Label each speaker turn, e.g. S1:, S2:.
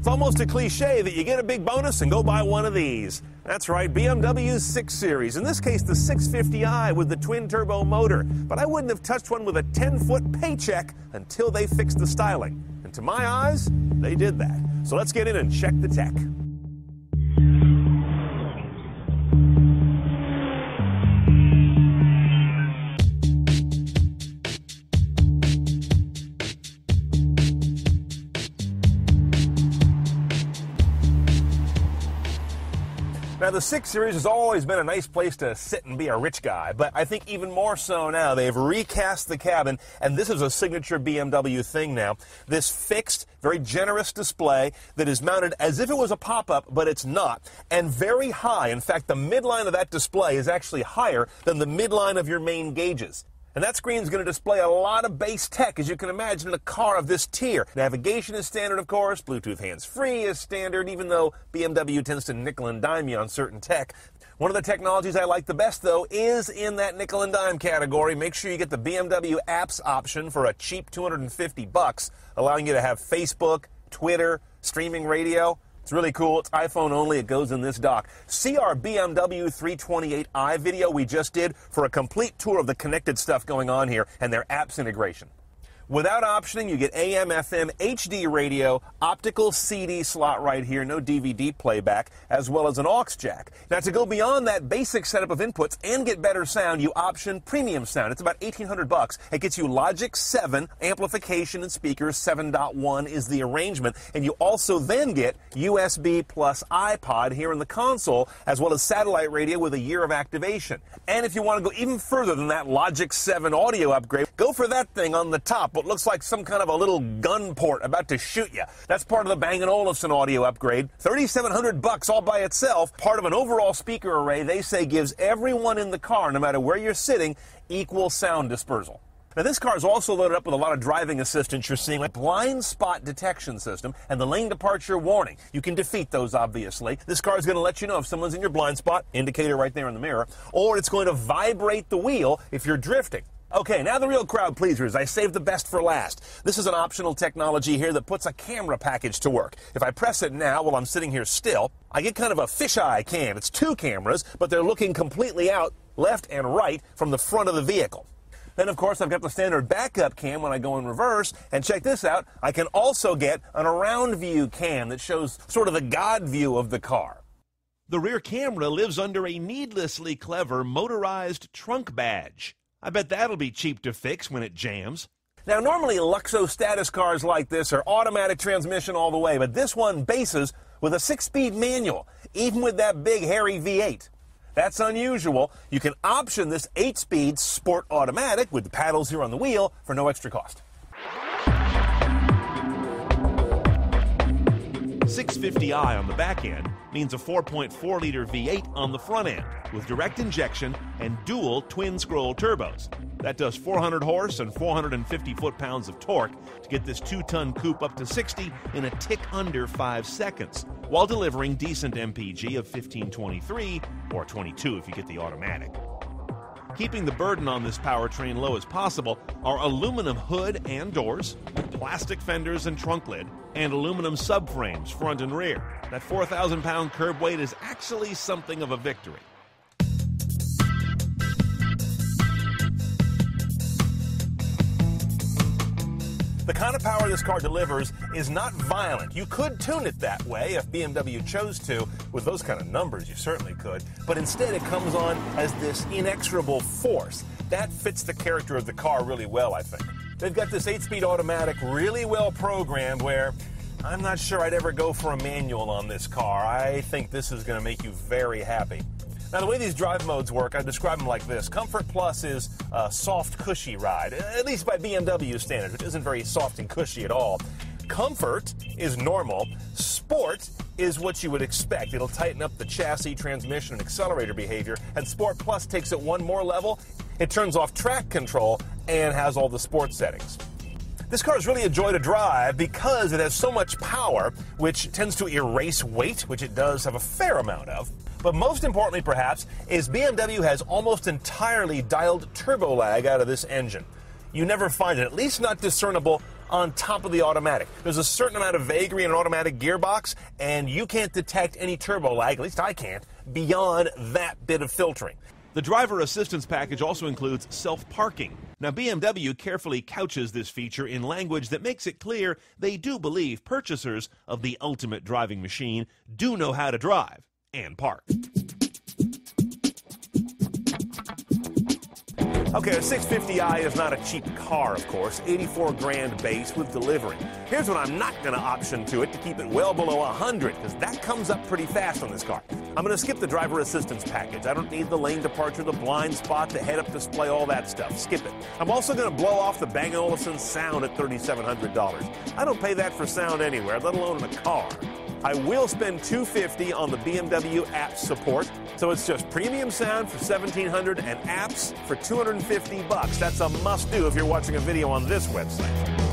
S1: almost a cliche that you get a big bonus and go buy one of these. That's right, BMW's 6 Series, in this case the 650i with the twin-turbo motor. But I wouldn't have touched one with a 10-foot paycheck until they fixed the styling. And to my eyes, they did that. So let's get in and check the tech. Now, the 6 Series has always been a nice place to sit and be a rich guy, but I think even more so now. They've recast the cabin, and this is a signature BMW thing now. This fixed, very generous display that is mounted as if it was a pop-up, but it's not, and very high. In fact, the midline of that display is actually higher than the midline of your main gauges. And that screen is going to display a lot of base tech, as you can imagine, in a car of this tier. Navigation is standard, of course. Bluetooth hands-free is standard, even though BMW tends to nickel and dime you on certain tech. One of the technologies I like the best, though, is in that nickel and dime category. Make sure you get the BMW apps option for a cheap $250, allowing you to have Facebook, Twitter, streaming radio. It's really cool. It's iPhone only. It goes in this dock. See our BMW 328i video we just did for a complete tour of the connected stuff going on here and their apps integration. Without optioning, you get AM, FM, HD radio, optical CD slot right here, no DVD playback, as well as an aux jack. Now, to go beyond that basic setup of inputs and get better sound, you option premium sound. It's about $1,800. It gets you Logic 7, amplification and speakers, 7.1 is the arrangement, and you also then get USB plus iPod here in the console, as well as satellite radio with a year of activation. And if you want to go even further than that Logic 7 audio upgrade, go for that thing on the top. What looks like some kind of a little gun port about to shoot you. That's part of the Bang & Olufsen audio upgrade. $3,700 all by itself, part of an overall speaker array they say gives everyone in the car, no matter where you're sitting, equal sound dispersal. Now, this car is also loaded up with a lot of driving assistance you're seeing, like blind spot detection system and the lane departure warning. You can defeat those, obviously. This car is going to let you know if someone's in your blind spot, indicator right there in the mirror, or it's going to vibrate the wheel if you're drifting. Okay, now the real crowd pleasers. I saved the best for last. This is an optional technology here that puts a camera package to work. If I press it now while I'm sitting here still, I get kind of a fisheye cam. It's 2 cameras, but they're looking completely out, left and right, from the front of the vehicle. Then, of course, I've got the standard backup cam when I go in reverse. And check this out. I can also get an around view cam that shows sort of the God view of the car. The rear camera lives under a needlessly clever motorized trunk badge. I bet that'll be cheap to fix when it jams. Now, normally Luxo status cars like this are automatic transmission all the way, but this one bases with a 6-speed manual, even with that big hairy V8. That's unusual. You can option this 8-speed sport automatic with the paddles here on the wheel for no extra cost. 650i on the back end means a 4.4-liter V8 on the front end with direct injection and dual twin-scroll turbos. That does 400 horse and 450 foot-pounds of torque to get this 2-ton coupe up to 60 in a tick under 5 seconds, while delivering decent MPG of 1523 or 22 if you get the automatic. Keeping the burden on this powertrain low as possible are aluminum hood and doors, plastic fenders and trunk lid, and aluminum subframes front and rear. That 4,000-pound curb weight is actually something of a victory. The kind of power this car delivers is not violent. You could tune it that way if BMW chose to. With those kind of numbers, you certainly could. But instead, it comes on as this inexorable force. That fits the character of the car really well, I think. They've got this 8-speed automatic really well programmed where I'm not sure I'd ever go for a manual on this car. I think this is going to make you very happy. Now, the way these drive modes work, I describe them like this. Comfort Plus is a soft, cushy ride, at least by BMW standards, which isn't very soft and cushy at all. Comfort is normal. Sport is what you would expect. It'll tighten up the chassis, transmission, and accelerator behavior. And Sport Plus takes it one more level. It turns off track control and has all the sport settings. This car is really a joy to drive because it has so much power, which tends to erase weight, which it does have a fair amount of. But most importantly, perhaps, is BMW has almost entirely dialed turbo lag out of this engine. You never find it, at least not discernible, on top of the automatic. There's a certain amount of vagary in an automatic gearbox, and you can't detect any turbo lag, at least I can't, beyond that bit of filtering.
S2: The driver assistance package also includes self-parking. Now, BMW carefully couches this feature in language that makes it clear they do believe purchasers of the ultimate driving machine do know how to drive and park.
S1: Okay, a 650i is not a cheap car, of course. 84 grand base with delivery. Here's what I'm not going to option to it to keep it well below 100, because that comes up pretty fast on this car. I'm going to skip the driver assistance package. I don't need the lane departure, the blind spot, the head-up display, all that stuff. Skip it. I'm also going to blow off the Bang & Olufsen sound at $3,700. I don't pay that for sound anywhere, let alone in a car. I will spend $250 on the BMW app support, so it's just premium sound for $1,700 and apps for $250. That's a must-do if you're watching a video on this website.